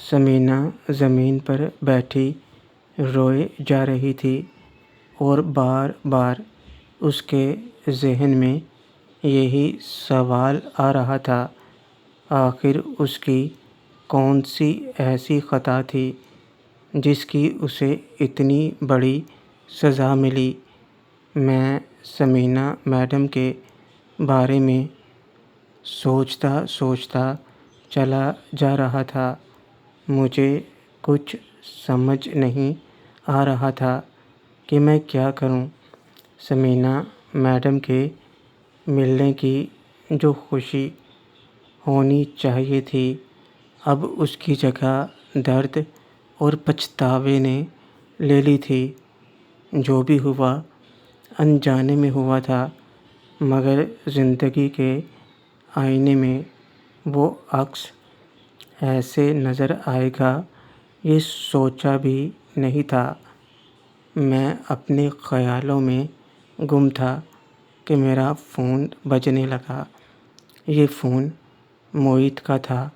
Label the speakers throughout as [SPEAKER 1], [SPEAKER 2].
[SPEAKER 1] سمینہ زمین پر بیٹھی روئے جا رہی تھی اور بار بار اس کے ذہن میں یہی سوال آ رہا تھا، آخر اس کی کون سی ایسی خطا تھی جس کی اسے اتنی بڑی سزا ملی۔ میں سمینہ میڈم کے بارے میں سوچتا چلا جا رہا تھا۔ مجھے کچھ سمجھ نہیں آ رہا تھا کہ میں کیا کروں۔ سمینہ میڈم کے ملنے کی جو خوشی ہونی چاہیے تھی، اب اس کی جگہ درد اور پچھتاوے نے لے لی تھی۔ جو بھی ہوا انجانے میں ہوا تھا، مگر زندگی کے آئینے میں وہ عکس ایسے نظر آئے گا یہ سوچا بھی نہیں تھا۔ میں اپنے خیالوں میں گم تھا کہ میرا فون بجنے لگا۔ یہ فون موہت کا تھا،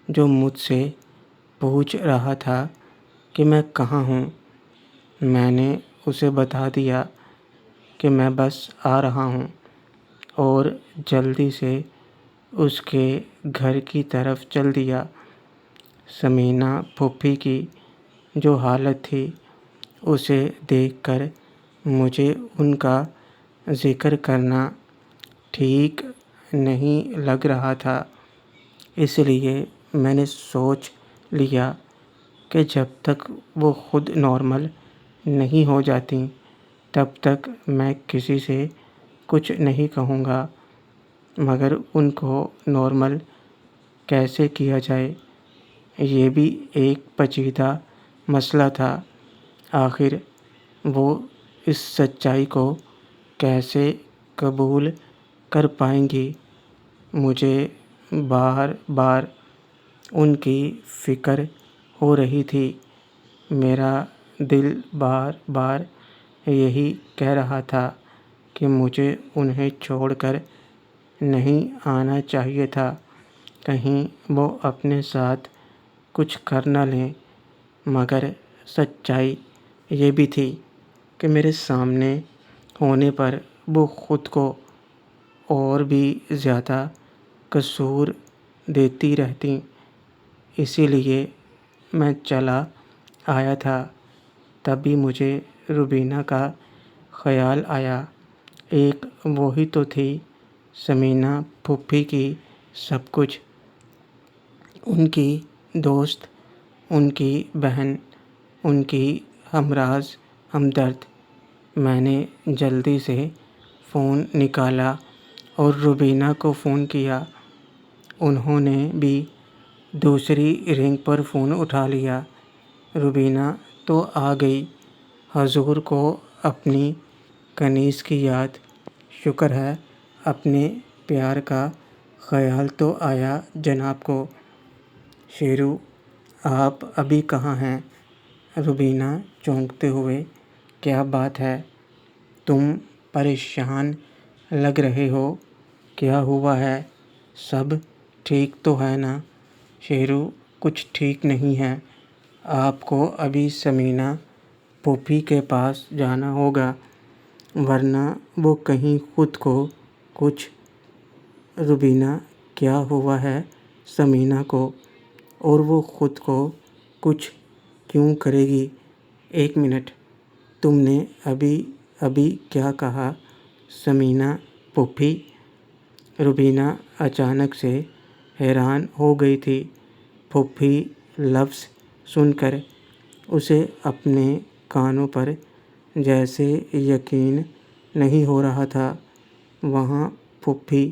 [SPEAKER 1] جو مجھ سے پوچھ رہا تھا کہ میں کہاں ہوں۔ میں نے اسے بتا دیا کہ میں بس آ رہا ہوں اور جلدی سے اس کے گھر کی طرف چل دیا۔ سمینہ پھوپھی کی جو حالت تھی اسے دیکھ کر مجھے ان کا ذکر کرنا ٹھیک نہیں لگ رہا تھا، اس لیے میں نے سوچ لیا کہ جب تک وہ خود نارمل نہیں ہو جاتیں تب تک میں کسی سے کچھ نہیں کہوں گا۔ مگر ان کو نارمل کیسے کیا جائے، یہ بھی ایک پیچیدہ مسئلہ تھا۔ آخر وہ اس سچائی کو کیسے قبول کر پائیں گی۔ مجھے بار بار ان کی فکر ہو رہی تھی۔ میرا دل بار بار یہی کہہ رہا تھا کہ مجھے انہیں چھوڑ کر نہیں آنا چاہیے تھا، کہیں وہ اپنے ساتھ کچھ کر نہ لیں۔ مگر سچائی یہ بھی تھی کہ میرے سامنے ہونے پر وہ خود کو اور بھی زیادہ قصور دیتی رہتیں۔ اسی لیے میں چلا آیا تھا۔ تبھی مجھے روبینہ کا خیال آیا۔ ایک وہی تو تھی سمینہ پھوپھی کی سب کچھ، ان کی دوست، ان کی بہن، ان کی ہمراز ہمدرد۔ میں نے جلدی سے فون نکالا اور روبینہ کو فون کیا۔ انہوں نے بھی دوسری رنگ پر فون اٹھا لیا۔ روبینہ تو آ گئی، حضور کو اپنی کنیز کی یاد، شکر ہے اپنے پیار کا خیال تو آیا جناب کو۔ شیرو آپ ابھی کہاں ہیں؟ روبینہ چونکتے ہوئے، کیا بات ہے؟ تم پریشان لگ رہے ہو، کیا ہوا ہے؟ سب ٹھیک تو ہے نا؟ شیرو کچھ ٹھیک نہیں ہے، آپ کو ابھی سمینہ پھوپھی کے پاس جانا ہوگا، ورنہ وہ کہیں خود کو کچھ۔ روبینہ کیا ہوا ہے سمینہ کو، اور وہ خود کو کچھ کیوں کرے گی؟ ایک منٹ، تم نے ابھی کیا کہا؟ سمینہ پھوپھی؟ روبینہ اچانک سے حیران ہو گئی تھی۔ پھوپھی لفظ سن کر اسے اپنے کانوں پر جیسے یقین نہیں ہو رہا تھا۔ وہاں پھوپھی؟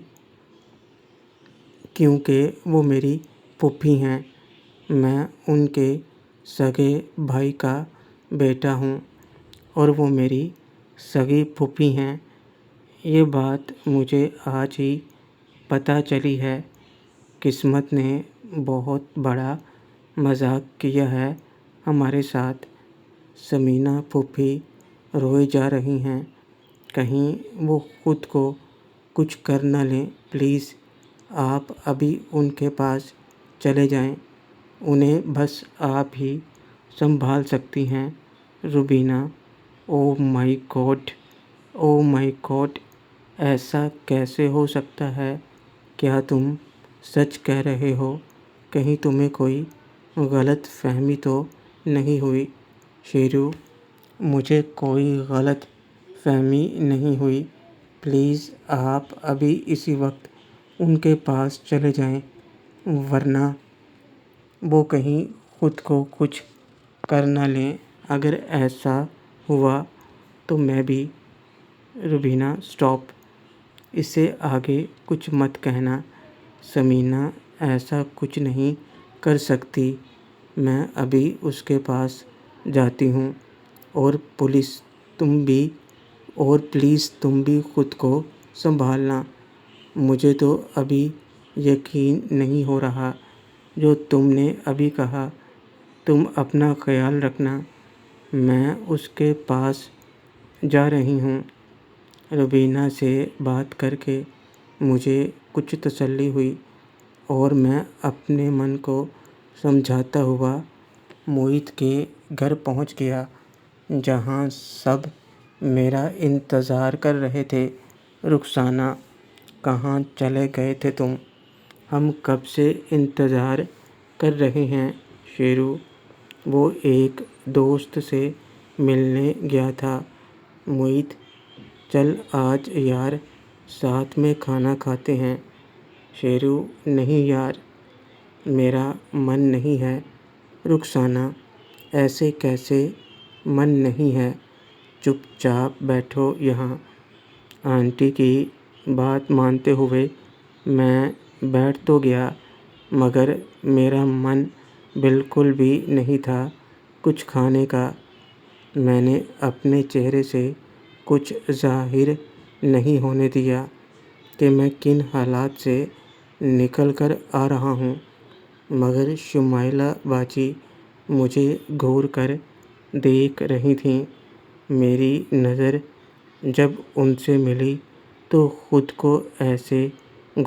[SPEAKER 1] کیونکہ وہ میری پھوپھی ہیں، میں ان کے سگے بھائی کا بیٹا ہوں اور وہ میری سگی پھوپھی ہیں۔ یہ بات مجھے آج ہی پتہ چلی ہے۔ قسمت نے بہت بڑا مذاق کیا ہے ہمارے ساتھ۔ سمینہ پھوپھی روئے جا رہی ہیں، کہیں وہ خود کو کچھ کر نہ لیں۔ پلیز آپ ابھی ان کے پاس چلے جائیں۔ انہیں بس آپ ہی سنبھال سکتی ہیں روبینہ۔ او مائی گاڈ، او مائی گاڈ، ایسا کیسے ہو سکتا ہے؟ کیا تم سچ کہہ رہے ہو؟ کہیں تمہیں کوئی غلط فہمی تو نہیں ہوئی؟ شیرو، مجھے کوئی غلط فہمی نہیں ہوئی۔ پلیز آپ ابھی اسی وقت ان کے پاس چلے جائیں، ورنہ وہ کہیں خود کو کچھ کر نہ لیں۔ اگر ایسا ہوا تو میں بھی… روبینہ اسٹاپ، اس سے آگے کچھ مت کہنا۔ ثمینہ ایسا کچھ نہیں کر سکتی، میں ابھی اس کے پاس جاتی ہوں۔ اور پلیز تم بھی خود کو سنبھالنا۔ مجھے تو ابھی یقین نہیں ہو رہا جو تم نے ابھی کہا۔ تم اپنا خیال رکھنا، میں اس کے پاس جا رہی ہوں۔ روبینہ سے بات کر کے مجھے کچھ تسلی ہوئی اور میں اپنے من کو سمجھاتا ہوا موہت کے گھر پہنچ گیا، جہاں سب میرا انتظار کر رہے تھے۔ رخسانہ، کہاں چلے گئے تھے تم؟ ہم کب سے انتظار کر رہے ہیں۔ شیرو، وہ ایک دوست سے ملنے گیا تھا۔ موہت، چل آج یار ساتھ میں کھانا کھاتے ہیں۔ شیرو، نہیں یار، میرا من نہیں ہے۔ رخسانہ، ایسے کیسے من نہیں ہے؟ چپ چاپ بیٹھو یہاں۔ آنٹی کی بات مانتے ہوئے میں بیٹھ تو گیا، مگر میرا من بالکل بھی نہیں تھا کچھ کھانے کا۔ میں نے اپنے چہرے سے کچھ ظاہر نہیں ہونے دیا کہ میں کن حالات سے نکل کر آ رہا ہوں، مگر شمائلہ باجی مجھے گھور کر دیکھ رہی تھیں۔ میری نظر جب ان سے ملی تو خود کو ایسے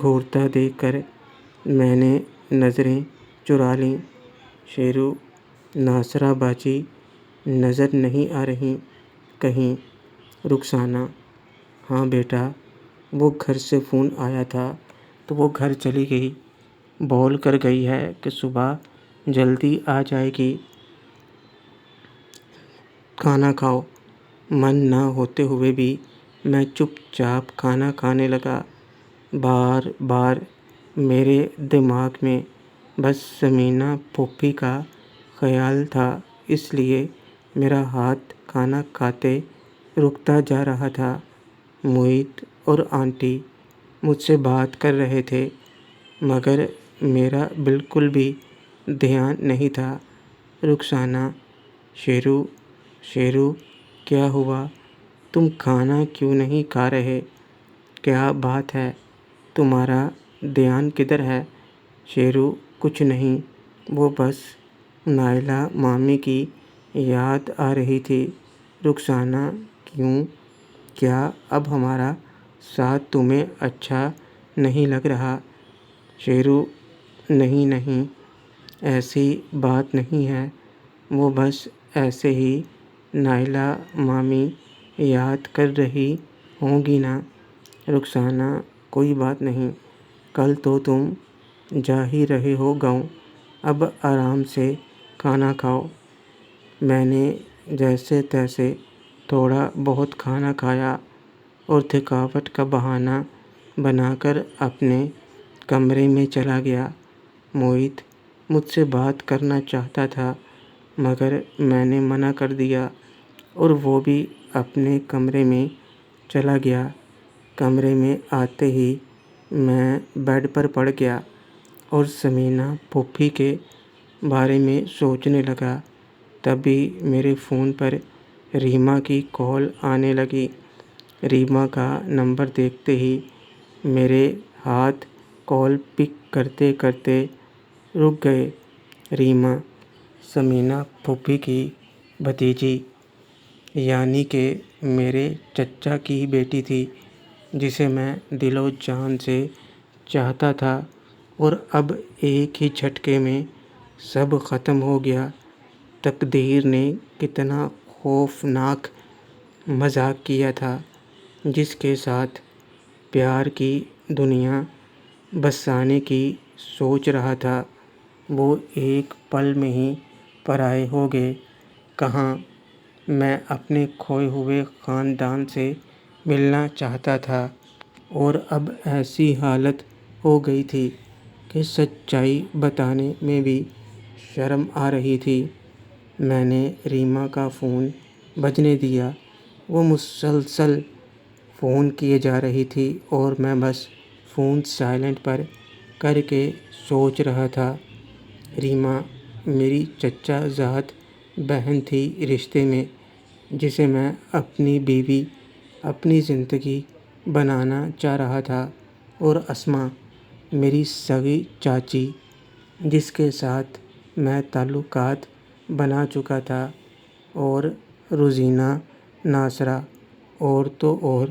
[SPEAKER 1] گھورتا دیکھ کر میں نے نظریں چرا لیں۔ شیرو، ناصرہ باجی نظر نہیں آ رہی کہیں؟ رخسانہ، ہاں بیٹا، وہ گھر سے فون آیا تھا تو وہ گھر چلی گئی، بول کر گئی ہے کہ صبح جلدی آ جائے گی۔ کھانا کھاؤ۔ من نہ ہوتے ہوئے بھی میں چپ چاپ کھانا کھانے لگا۔ بار بار میرے دماغ میں بس ثمینہ پھوپھی کا خیال تھا، اس لیے میرا ہاتھ کھانا کھاتے رکتا جا رہا تھا۔ موہت اور آنٹی مجھ سے بات کر رہے تھے، مگر میرا بالکل بھی دھیان نہیں تھا۔ رخسانہ، شیرو، کیا ہوا؟ تم کھانا کیوں نہیں کھا رہے؟ کیا بات ہے؟ تمہارا دھیان کدھر ہے؟ شیرو، کچھ نہیں، وہ بس نائلہ مامی کی یاد آ رہی تھی۔ رخسانہ، کیوں؟ کیا اب ہمارا ساتھ تمہیں اچھا نہیں لگ رہا؟ شیرو، نہیں، ایسی بات نہیں ہے، وہ بس ایسے ہی نائلہ مامی یاد کر رہی ہوں گی نا۔ رخسانہ، کوئی بات نہیں، کل تو تم جا ہی رہے ہو گاؤں، اب آرام سے کھانا کھاؤ۔ میں نے جیسے تیسے تھوڑا بہت کھانا کھایا اور تھکاوٹ کا بہانہ بنا کر اپنے کمرے میں چلا گیا۔ موہت مجھ سے بات کرنا چاہتا تھا، مگر میں نے منع کر دیا اور وہ بھی اپنے کمرے میں چلا گیا۔ کمرے میں آتے ہی میں بیڈ پر پڑ گیا اور ثمینہ پھوپھی کے بارے میں سوچنے لگا۔ تبھی میرے فون پر ریما کی کال آنے لگی۔ ریما کا نمبر دیکھتے ہی میرے ہاتھ کال پک کرتے کرتے رک گئے۔ ریما ثمینہ پھوپھی کی بھتیجی، یعنی کہ میرے چچا کی بیٹی تھی، جسے میں دل و جان سے چاہتا تھا، اور اب ایک ہی جھٹکے میں سب ختم ہو گیا۔ تقدیر نے کتنا خوفناک مذاق کیا تھا، جس کے ساتھ پیار کی دنیا بسانے کی سوچ رہا تھا، وہ ایک پل میں ہی پرائے ہو گئے۔ کہاں میں اپنے کھوئے ہوئے خاندان سے ملنا چاہتا تھا، اور اب ایسی حالت ہو گئی تھی کہ سچائی بتانے میں بھی شرم آ رہی تھی۔ میں نے ریما کا فون بجنے دیا۔ وہ مسلسل فون کیے جا رہی تھی اور میں بس فون سائلنٹ پر کر کے سوچ رہا تھا۔ ریما میری چچا زاد بہن تھی رشتے میں، جسے میں اپنی بیوی، اپنی زندگی بنانا چاہ رہا تھا، اور اسما میری سگی چاچی، جس کے ساتھ میں تعلقات بنا چکا تھا، اور روزینہ، ناصرہ، اور تو اور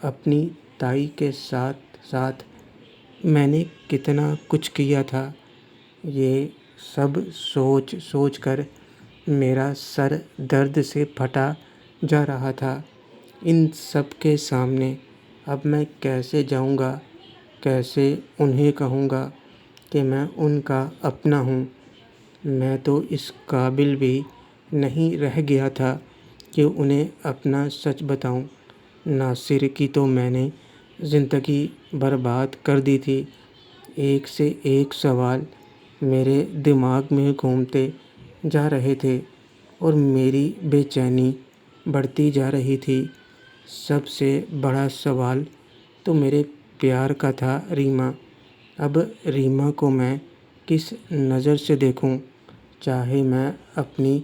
[SPEAKER 1] اپنی تائی کے ساتھ ساتھ میں نے کتنا کچھ کیا تھا۔ یہ سب سوچ سوچ کر میرا سر درد سے پھٹا جا رہا تھا۔ ان سب کے سامنے اب میں کیسے جاؤں گا، کیسے انہیں کہوں گا کہ میں ان کا اپنا ہوں؟ میں تو اس قابل بھی نہیں رہ گیا تھا کہ انہیں اپنا سچ بتاؤں۔ ناصر کی تو میں نے زندگی برباد کر دی تھی۔ ایک سے ایک سوال میرے دماغ میں گھومتے جا رہے تھے، اور میری بے چینی بڑھتی جا رہی تھی۔ سب سے بڑا سوال تو میرے پیار کا تھا ریما۔ اب ریما کو میں کس نظر سے دیکھوں؟ چاہے میں اپنی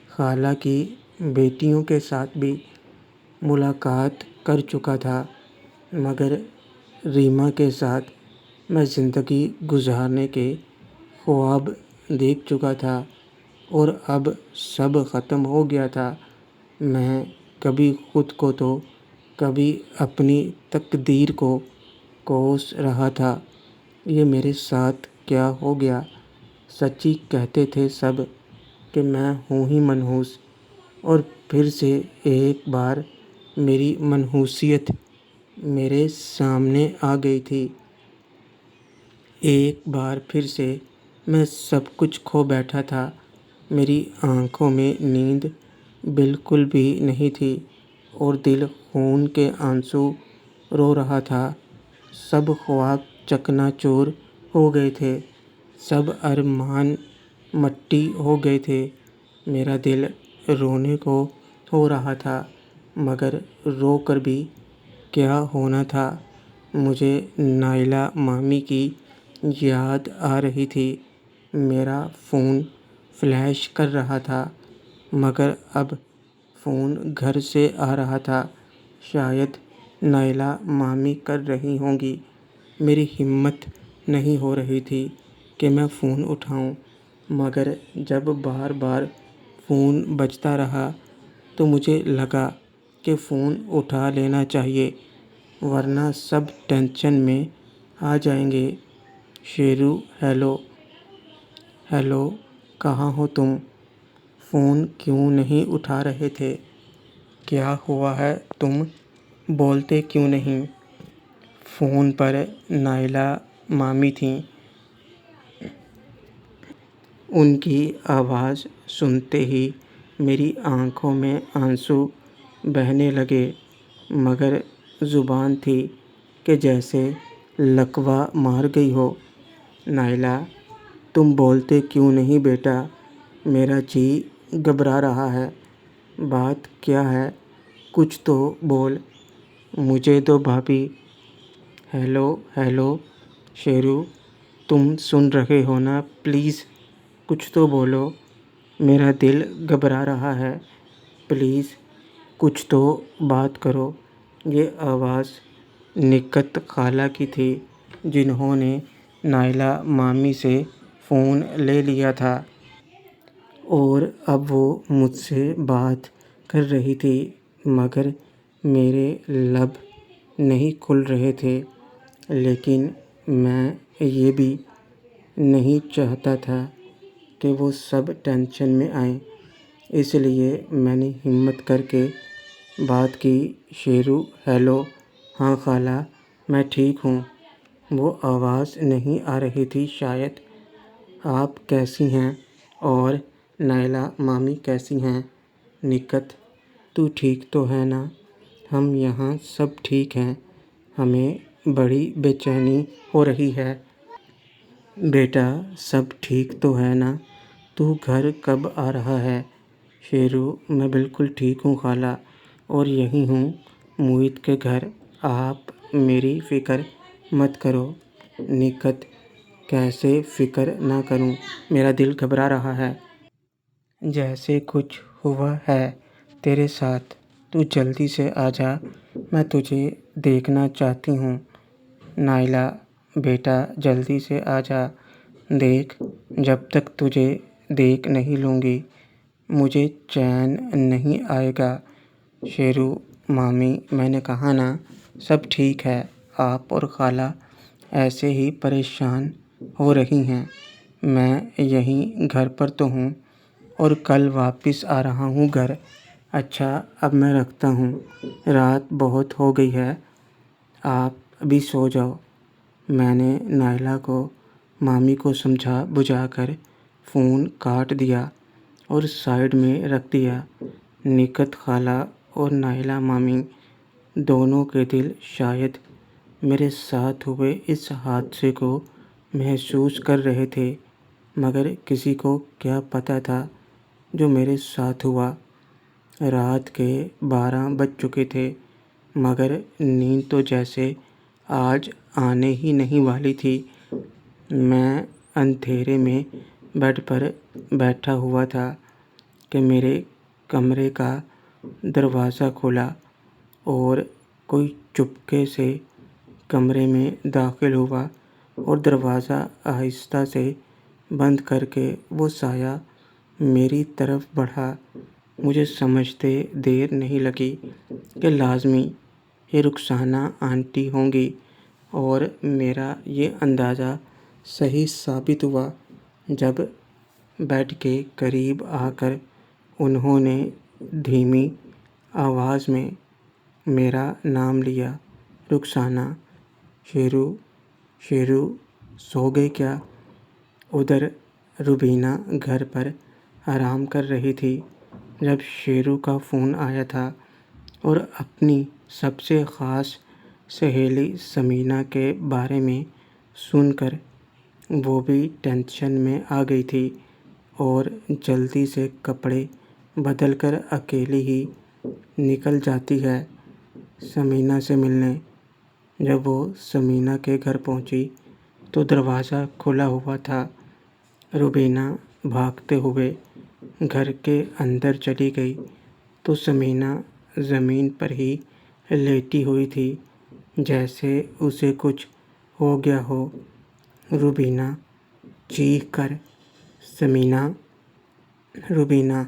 [SPEAKER 1] خالہ کی بیٹیوں کے ساتھ بھی ملاقات کر چکا تھا، مگر ریما کے ساتھ میں زندگی گزارنے کے خواب دیکھ چکا تھا، اور اب سب ختم ہو گیا تھا۔ میں کبھی خود کو تو کبھی اپنی تقدیر کو کوس رہا تھا۔ یہ میرے ساتھ کیا ہو گیا؟ سچ ہی کہتے تھے سب کہ میں ہوں ہی منحوس، اور پھر سے ایک بار میری منحوسیت میرے سامنے آ گئی تھی۔ ایک بار پھر سے میں سب کچھ کھو بیٹھا تھا۔ میری آنکھوں میں نیند بالکل بھی نہیں تھی، اور دل خون کے آنسو رو رہا تھا۔ سب خواب چکنا چور ہو گئے تھے، سب ارمان مٹی ہو گئے تھے۔ میرا دل رونے کو ہو رہا تھا، مگر رو کر بھی کیا ہونا تھا؟ مجھے نائلہ مامی کی یاد آ رہی تھی۔ میرا فون فلیش کر رہا تھا، مگر اب فون گھر سے آ رہا تھا۔ شاید نائلہ مامی کر رہی ہوں گی۔ میری ہمت نہیں ہو رہی تھی کہ میں فون اٹھاؤں، مگر جب بار بار فون بجتا رہا تو مجھے لگا کہ فون اٹھا لینا چاہیے، ورنہ سب ٹینشن میں آ جائیں گے۔ شیرو، ہیلو ہیلو، کہاں ہو تم؟ فون کیوں نہیں اٹھا رہے تھے؟ کیا ہوا ہے؟ تم بولتے کیوں نہیں؟ فون پر نائلہ مامی تھیں۔ ان کی آواز سنتے ہی میری آنکھوں میں آنسو بہنے لگے، مگر زبان تھی کہ جیسے لکوہ مار گئی ہو۔ نائلہ، تم بولتے کیوں نہیں بیٹا؟ میرا جی گھبرا رہا ہے۔ بات کیا ہے؟ کچھ تو بول، مجھے دو بھابھی۔ ہیلو ہیلو، شیرو، تم سن رہے ہو نا؟ پلیز کچھ تو بولو، میرا دل گھبرا رہا ہے، پلیز کچھ تو بات کرو۔ یہ آواز نکہت خالہ کی تھی، جنہوں نے نائلہ مامی سے فون لے لیا تھا، اور اب وہ مجھ سے بات کر رہی تھی، مگر میرے لب نہیں کھل رہے تھے۔ لیکن میں یہ بھی نہیں چاہتا تھا کہ وہ سب ٹینشن میں آئیں، اس لیے میں نے ہمت کر کے بات کی۔ شیرو: ہیلو، ہاں خالہ، میں ٹھیک ہوں۔ وہ آواز نہیں آ رہی تھی شاید۔ آپ کیسی ہیں؟ اور نائلہ مامی کیسی ہیں؟ نکھت: تو ٹھیک تو ہے نا؟ ہم یہاں سب ٹھیک ہیں، ہمیں بڑی بے چینی ہو رہی ہے۔ بیٹا سب ٹھیک تو ہے نا؟ تو گھر کب آ رہا ہے؟ شیرو: میں بالکل ٹھیک ہوں خالہ، اور یہیں ہوں موہت کے گھر۔ آپ میری فکر مت کرو۔ نکھت: کیسے فکر نہ کروں، میرا دل گھبرا رہا ہے، جیسے کچھ ہوا ہے تیرے ساتھ۔ تو جلدی سے آ جا، میں تجھے دیکھنا چاہتی ہوں۔ نائلہ: بیٹا جلدی سے آ جا، دیکھ، جب تک تجھے دیکھ نہیں لوں گی مجھے چین نہیں آئے گا۔ شیرو: مامی میں نے کہا نا سب ٹھیک ہے، آپ اور خالہ ایسے ہی پریشان ہو رہی ہیں۔ میں یہیں گھر پر تو ہوں، اور کل واپس آ رہا ہوں گھر۔ اچھا اب میں رکھتا ہوں، رات بہت ہو گئی ہے، آپ بھی سو جاؤ۔ میں نے نائلہ کو مامی کو سمجھا بجھا کر فون کاٹ دیا اور سائیڈ میں رکھ دیا۔ نکھت خالہ اور نائلہ مامی دونوں کے دل شاید میرے ساتھ ہوئے اس حادثے کو محسوس کر رہے تھے، مگر کسی کو کیا پتہ تھا جو میرے ساتھ ہوا۔ رات کے 12 بج چکے تھے، مگر نیند تو جیسے آج آنے ہی نہیں والی تھی۔ میں اندھیرے میں بیڈ پر بیٹھا ہوا تھا کہ میرے کمرے کا دروازہ کھلا اور کوئی چپکے سے کمرے میں داخل ہوا اور دروازہ آہستہ سے بند کر کے وہ سایہ میری طرف بڑھا۔ مجھے سمجھتے دیر نہیں لگی کہ لازمی یہ رخسانہ آنٹی ہوں گی، اور میرا یہ اندازہ صحیح ثابت ہوا جب بیڈ کے قریب آ کر انہوں نے دھیمی آواز میں میرا نام لیا، رخسانہ۔ شیرو: شیرو سو گئی کیا؟ ادھر روبینہ گھر پر آرام کر رہی تھی جب شیرو کا فون آیا تھا، اور اپنی سب سے خاص سہیلی ثمینہ کے بارے میں سن کر وہ بھی ٹینشن میں آ گئی تھی اور جلدی سے کپڑے بدل کر اکیلی ہی نکل جاتی ہے ثمینہ سے ملنے۔ جب وہ ثمینہ کے گھر پہنچی تو دروازہ کھلا ہوا تھا۔ روبینہ بھاگتے ہوئے گھر کے اندر چلی گئی تو ثمینہ زمین پر ہی لیٹی ہوئی تھی، جیسے اسے کچھ ہو گیا ہو۔ روبینہ چیخ کر: ثمینہ! روبینہ: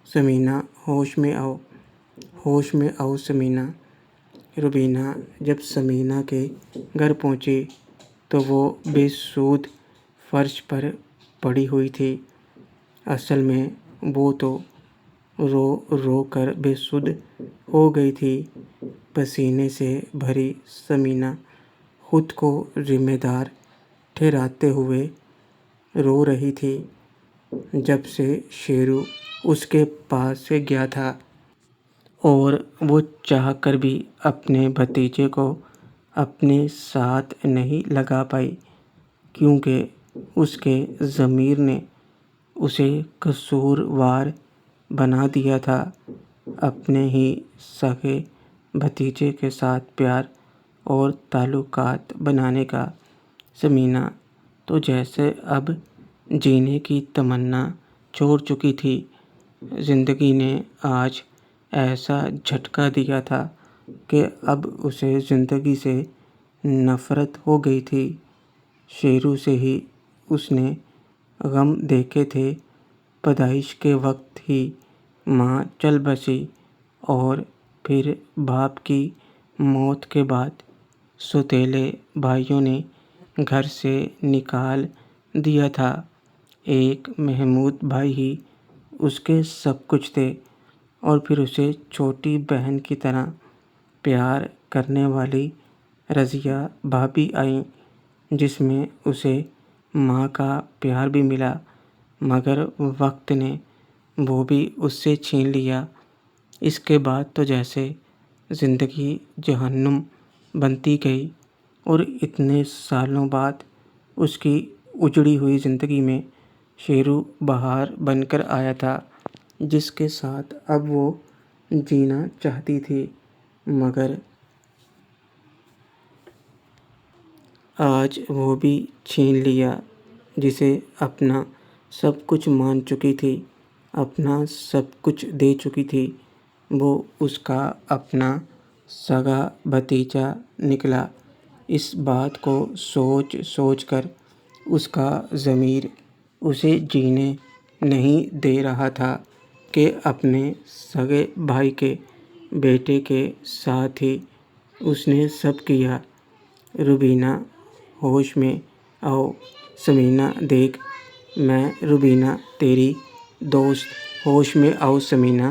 [SPEAKER 1] ثمینہ ہوش میں آؤ، ہوش میں آؤ ثمینہ! روبینہ جب ثمینہ کے گھر پہنچی تو وہ بے سود فرش پر پڑی ہوئی تھی۔ اصل میں وہ تو رو رو کر بے سدھ ہو گئی تھی۔ پسینے سے بھری ثمینہ خود کو ذمہ دار ٹھہراتے ہوئے رو رہی تھی۔ جب سے شیرو اس کے پاس سے گیا تھا اور وہ چاہ کر بھی اپنے بھتیجے کو اپنے ساتھ نہیں لگا پائی، کیونکہ اس کے ضمیر نے اسے قصوروار بنا دیا تھا۔ اپنے ہی سگے بھتیجے کے ساتھ پیار اور تعلقات بنانے کا ثمینہ تو جیسے اب جینے کی تمنا چھوڑ چکی تھی۔ زندگی نے آج ایسا جھٹکا دیا تھا کہ اب اسے زندگی سے نفرت ہو گئی تھی۔ شیرو سے ہی اس نے غم دیکھے تھے۔ پیدائش کے وقت ہی ماں چل بسی، اور پھر باپ کی موت کے بعد سوتیلے بھائیوں نے گھر سے نکال دیا تھا۔ ایک محمود بھائی ہی اس کے سب کچھ تھے، اور پھر اسے چھوٹی بہن کی طرح پیار کرنے والی رضیہ بھابھی آئیں، جس میں اسے ماں کا پیار بھی ملا، مگر وقت نے وہ بھی اس سے چھین لیا۔ اس کے بعد تو جیسے زندگی جہنم بنتی گئی، اور اتنے سالوں بعد اس کی اجڑی ہوئی زندگی میں شیرو بہار بن کر آیا تھا، جس کے ساتھ اب وہ جینا چاہتی تھی، مگر آج وہ بھی چھین لیا، جسے اپنا سب کچھ مان چکی تھی، اپنا سب کچھ دے چکی تھی، وہ اس کا اپنا سگا بھتیجا نکلا۔ اس بات کو سوچ سوچ کر اس کا ضمیر اسے جینے نہیں دے رہا تھا کہ اپنے سگے بھائی کے بیٹے کے ساتھ ہی اس نے سب کیا۔ روبینہ ہوش میں آؤ ثمینہ دیکھ، میں روبینہ تیری دوست، ہوش میں آؤ ثمینہ۔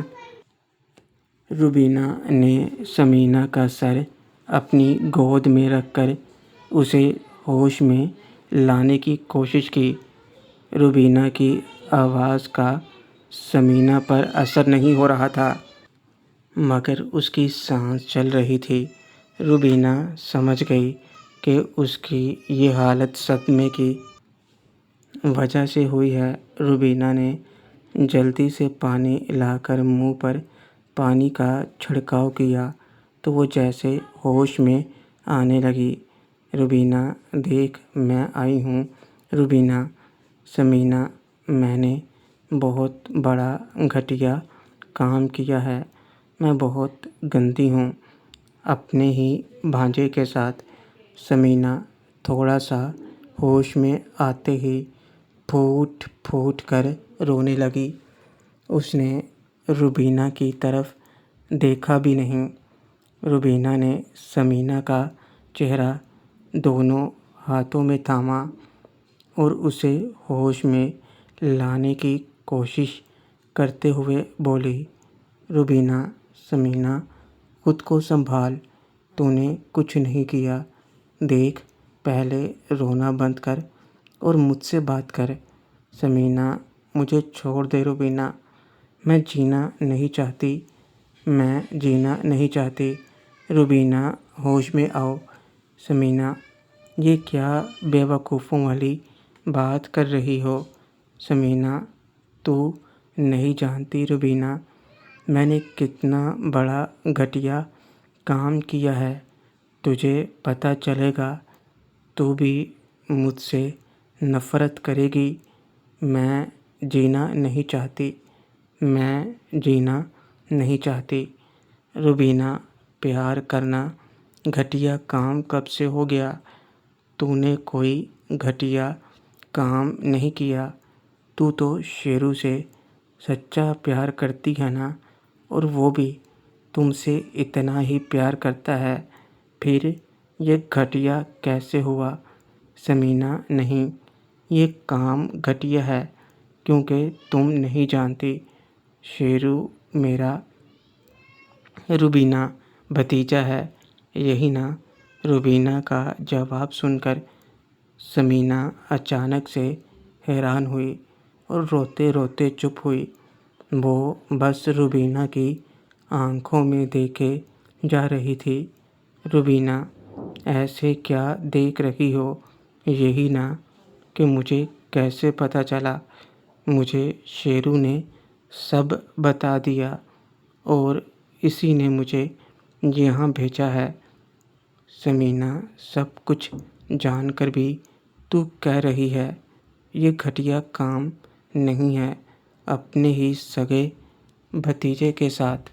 [SPEAKER 1] روبینہ نے ثمینہ کا سر اپنی گود میں رکھ کر اسے ہوش میں لانے کی کوشش کی۔ روبینہ کی آواز کا ثمینہ پر اثر نہیں ہو رہا تھا، مگر اس کی سانس چل رہی تھی۔ روبینہ سمجھ گئی کہ اس کی یہ حالت صدمے کی وجہ سے ہوئی ہے۔ روبینہ نے جلدی سے پانی لا کر منہ پر پانی کا چھڑکاؤ کیا تو وہ جیسے ہوش میں آنے لگی۔ روبینہ دیکھ، میں آئی ہوں۔ روبینہ، ثمینہ، میں نے بہت بڑا گھٹیا کام کیا ہے، میں بہت گندی ہوں، اپنے ہی بھانجے کے ساتھ۔ ثمینہ تھوڑا سا ہوش میں آتے ہی پھوٹ پھوٹ کر رونے لگی۔ اس نے روبینہ کی طرف دیکھا بھی نہیں۔ روبینہ نے ثمینہ کا چہرہ دونوں ہاتھوں میں تھاما اور اسے ہوش میں لانے کی کوشش کرتے ہوئے بولی، روبینہ، ثمینہ، خود کو سنبھال، تو نے کچھ نہیں کیا، دیکھ، پہلے رونا بند کر اور مجھ سے بات کر۔ ثمینہ، مجھے چھوڑ دے روبینہ، میں جینا نہیں چاہتی، میں جینا نہیں چاہتی۔ روبینہ، ہوش میں آؤ۔ ثمینہ، یہ کیا بے وقوفوں والی بات کر رہی ہو؟ ثمینہ، تو نہیں جانتی روبینہ، میں نے کتنا بڑا گھٹیا کام کیا ہے، تجھے پتہ چلے گا تو بھی مجھ سے نفرت کرے گی۔ میں جینا نہیں چاہتی، میں جینا نہیں چاہتی۔ روبینہ، پیار کرنا گھٹیا کام کب سے ہو گیا؟ تو نے کوئی گھٹیا کام نہیں کیا، تو شیرو سے سچا پیار کرتی ہے نا، اور وہ بھی تم سے اتنا ہی پیار کرتا ہے، پھر یہ گھٹیا کیسے ہوا؟ ثمینہ، نہیں، یہ کام گھٹیا ہے کیونکہ تم نہیں جانتی، شیرو میرا روبینہ بھتیجا ہے، یہی نا؟ روبینہ کا جواب سن کر ثمینہ اچانک سے حیران ہوئی اور روتے روتے چپ ہوئی۔ وہ بس روبینہ کی آنکھوں میں دیکھے جا رہی تھی۔ روبینہ، ایسے کیا دیکھ رہی ہو؟ یہی نا کہ مجھے کیسے پتہ چلا؟ مجھے شیرو نے سب بتا دیا اور اسی نے مجھے یہاں بھیجا ہے۔ ثمینہ، سب کچھ جان کر بھی تو کہہ رہی ہے یہ گھٹیا کام نہیں ہے، اپنے ہی سگے بھتیجے کے ساتھ